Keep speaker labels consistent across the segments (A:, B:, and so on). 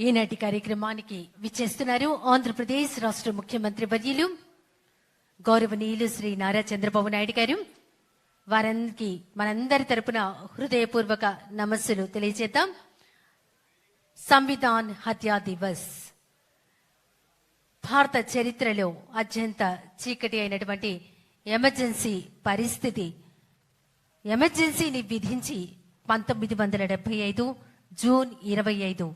A: ఈనాటి కార్యక్రమానికి విచ్చేస్తున్నారు ఆంధ్రప్రదేశ్ రాష్ట్ర ముఖ్యమంత్రి వర్యులు గౌరవనీయులు శ్రీ నారా చంద్రబాబు నాయుడు గారు. వారికి మనందరి తరపున హృదయపూర్వక నమస్సులు తెలియజేద్దాం. సంవిధాన్ హత్యా దివస్ భారత చరిత్రలో అత్యంత చీకటి అయినటువంటి ఎమర్జెన్సీ పరిస్థితి, ఎమర్జెన్సీని విధించి 1975 జూన్ 25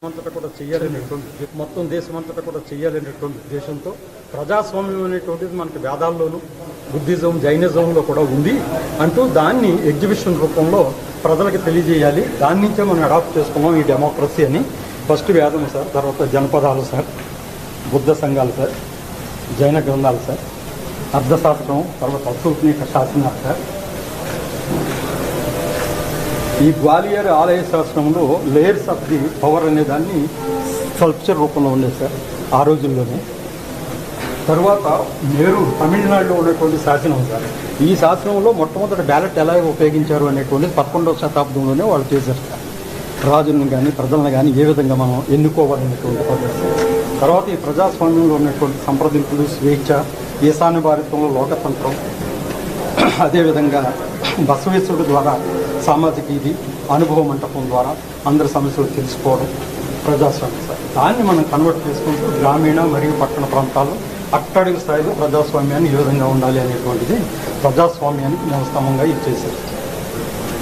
B: అంతటా కూడా చేయాలనేటువంటి మొత్తం దేశమంతటా కూడా చేయాలనేటువంటి ఉద్దేశంతో ప్రజాస్వామ్యం అనేటువంటిది మనకి వేదాల్లోనూ బుద్ధిజం జైనిజంలో కూడా ఉంది అంటూ దాన్ని ఎగ్జిబిషన్ రూపంలో ప్రజలకు తెలియజేయాలి. దాని నుంచే మనం అడాప్ట్ చేసుకున్నాం ఈ డెమోక్రసీ అని. ఫస్ట్ వేదం సార్, తర్వాత జనపదాలు సార్, బుద్ధ సంఘాలు సార్, జైన గ్రంథాలు సార్, అర్థశాస్త్రం, తర్వాత అశోకనీక శాసనాలు సార్. ఈ గ్వాలియర్ ఆలయ శాస్త్రంలో లేయర్స్ ఆఫ్ ది పవర్ అనే దాన్ని స్కల్ప్చర్ రూపంలో ఉండేది సార్ ఆ రోజుల్లోనే. తర్వాత నేరు తమిళనాడులో ఉన్నటువంటి శాసనం సార్. ఈ శాసనంలో మొట్టమొదటి బ్యాలెట్ ఎలా ఉపయోగించారు అనేటువంటిది 11వ శతాబ్దంలోనే వాళ్ళు చేశారు సార్. రాజులను కానీ ప్రజలను కానీ ఏ విధంగా మనం ఎన్నుకోవాలనేటువంటి పద్ధతి. తర్వాత ఈ ప్రజాస్వామ్యంలో ఉన్నటువంటి సంప్రదింపులు, స్వేచ్ఛ, ఈశాన్య భారతంలో లోకతంత్రం, అదేవిధంగా బసవేశ్వరుడు ద్వారా సామాజిక ఇది అనుభవ మంటపం ద్వారా అందరి సమస్యలు తెలుసుకోవడం ప్రజాస్వామ్యం సార్. దాన్ని మనం కన్వర్ట్ చేసుకుంటూ గ్రామీణ మరియు పట్టణ ప్రాంతాల్లో అట్టడుగు స్థాయిలో ప్రజాస్వామ్యాన్ని ఏ విధంగా ఉండాలి అనేటువంటిది ప్రజాస్వామ్యానికి మూలస్తంభంగా ఇచ్చేశారు.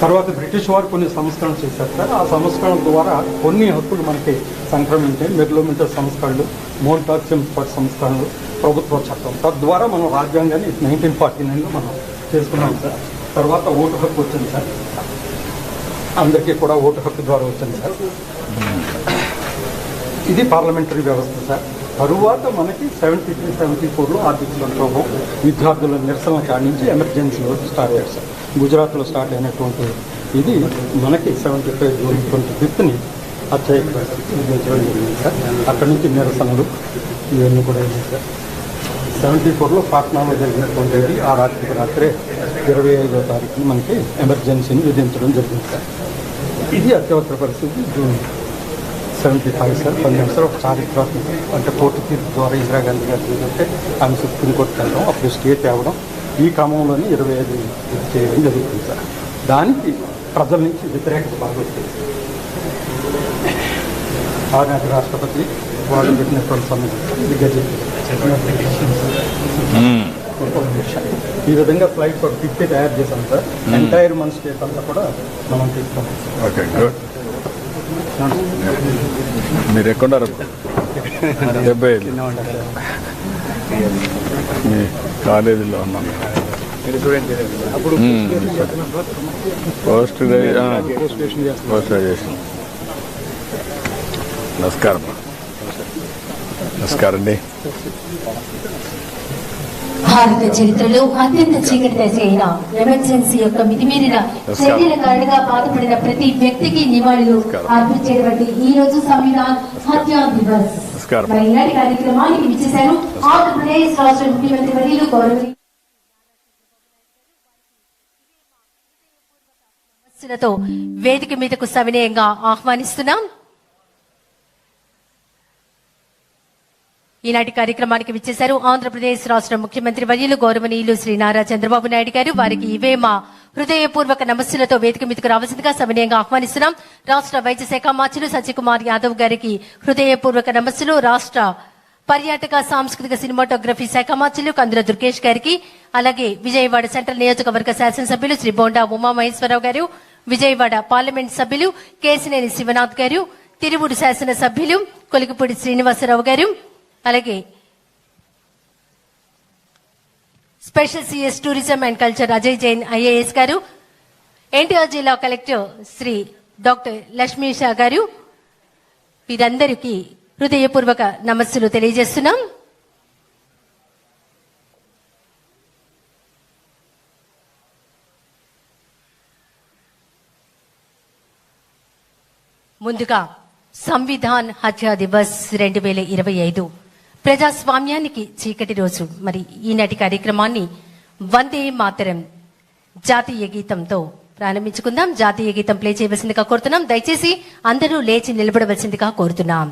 B: తర్వాత బ్రిటిష్ వారు కొన్ని సంస్కరణలు చేశారు సార్. ఆ సంస్కరణల ద్వారా కొన్ని హక్కులు మనకి సంక్రమించాయి. మెర్లోమింటర్ సంస్కరణలు, మోంటాక్సిమ్స్పర్ట్ సంస్కరణలు, ప్రభుత్వ చట్టం. తద్వారా మనం రాజ్యాంగాన్ని 1949లో మనం చేసుకున్నాం సార్. తర్వాత ఓటు హక్కు వచ్చింది సార్. అందరికీ కూడా ఓటు హక్కు ద్వారా వచ్చింది సార్. ఇది పార్లమెంటరీ వ్యవస్థ సార్. తరువాత మనకి 73-74లో ఆర్థిక సంక్షోభం, విద్యార్థుల నిరసనల కాడి నుంచి ఎమర్జెన్సీలో స్టార్ట్ అయ్యారు సార్. గుజరాత్లో స్టార్ట్ అయినటువంటి ఇది మనకి 75 జూన్ 25ని అత్యధిక పరిస్థితి విధించడం జరిగింది సార్. అక్కడి నుంచి నిరసనలు ఇవన్నీ కూడా అయింది సార్. 74లో పాట్నాలో జరిగినటువంటిది ఆ రాత్రే 25వ తారీఖున మనకి ఎమర్జెన్సీని విధించడం జరిగింది సార్. ఇది అత్యవసర పరిస్థితి జూన్ 75 సార్. 12 సార్ ఒక చారిత్రాత్మక అంటే కోర్టు తీర్పు ద్వారా ఇందిరాగాంధీ గారు చూస్తే ఆమె సుప్రీంకోర్టుకి వెళ్ళడం, అప్పుడు స్టే తేవడం, ఈ క్రమంలోనే 25 చేయడం జరుగుతుంది సార్. దానికి ప్రజల నుంచి వ్యతిరేకత బాగా వస్తుంది. ఆనాటి రాష్ట్రపతి వాళ్ళు పెట్టినటువంటి సమయం ఈ విధంగా ఫ్లైట్ ఫర్ 50 తయారు చేశాం సార్. ఎంటైర్ మన స్టేట్ అంతా కూడా మనం తీసుకున్నాం.
C: Okay, good. మీరు ఎక్కడున్నారు? 75 మీ కాలేజీలో ఉన్నాను. Post graduation. నమస్కారం. నమస్కారం అండి.
A: భారత చరిత్రలో అత్యంత చీకటి దశ అయిన ఎమర్జెన్సీ యొక్క మితిమీరిన చర్యల కారణంగా బాధపడిన ప్రతి వ్యక్తికి నివాళులు అర్పించేటువంటి ఈ రోజు సంవిధాన్ హత్యా దివస్. మరి ఈనాటి కార్యక్రమానికి విచ్చేశారు ఆంధ్రప్రదేశ్ రాష్ట్ర ముఖ్యమంత్రి వర్యులు గౌరవనీయులు వేదిక మీదకు సవినయంగా ఆహ్వానిస్తున్నాం. ఈనాటి కార్యక్రమానికి విచ్చేశారు ఆంధ్రప్రదేశ్ రాష్ట్ర ముఖ్యమంత్రి వర్యులు గౌరవనీయులు శ్రీ నారా చంద్రబాబు నాయుడు గారు. వారికి ఇవే మా హృదయపూర్వక నమస్సులతో వేదిక మీదకు రావాల్సిందిగా సవినయంగా ఆహ్వానిస్తున్నాం. రాష్ట్ర వైద్య శాఖ మంత్రులు సత్యకుమార్ యాదవ్ గారికి హృదయపూర్వక నమస్సులు. రాష్ట్ర పర్యాటక సాంస్కృతిక సినిమాటోగ్రఫీ శాఖ మంత్రులు కందుల దుర్గేష్ గారికి, అలాగే విజయవాడ సెంట్రల్ నియోజకవర్గ శాసనసభ్యులు శ్రీ బోండా ఉమామహేశ్వరరావు గారు, విజయవాడ పార్లమెంట్ సభ్యులు కేసినేని శివనాథ్ గారు, తిరువురు శాసన సభ్యులు కొలికిపూడి శ్రీనివాసరావు గారు, అలాగే special CS tourism and culture Ajay Jain IAS గారు, ఎన్టీఆర్ జిల్లా కలెక్టర్ శ్రీ డాక్టర్ లక్ష్మీ షా గారు, వీరందరికీ హృదయపూర్వక నమస్సులు తెలియజేస్తున్నాం. ముందుగా సంవిధాన్ హత్యా దివస్ 2025 ప్రజాస్వామ్యానికి చీకటి రోజు. మరి ఈనాటి కార్యక్రమాన్ని వందే మాతరం జాతీయ గీతంతో ప్రారంభించుకుందాం. జాతీయ గీతం ప్లే చేయవలసిందిగా కోరుతున్నాం. దయచేసి అందరూ లేచి నిలబడవలసిందిగా కోరుతున్నాం.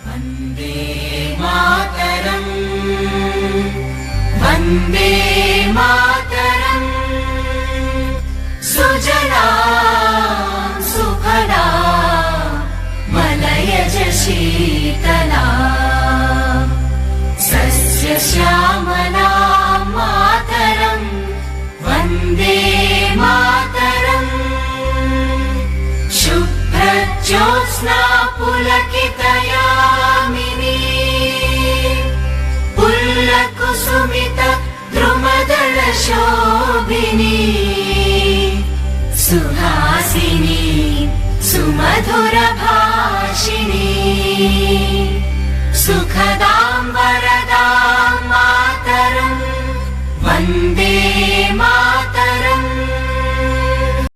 D: వందే మాతరం, వందే మాతరం, సుజలా సుఫలా మలయజ శీతలా సస్య శ్యామలా మాతరం, వందే మాతరం, శుభ్రజ్యోత్స్నా పులకితయామినీ పుల్లకుసుమిత ద్రుమదళ శోభినీ సుహాసిని సుమధుర భాషిణీ సుఖదాం వరదాం మాతరం, వందే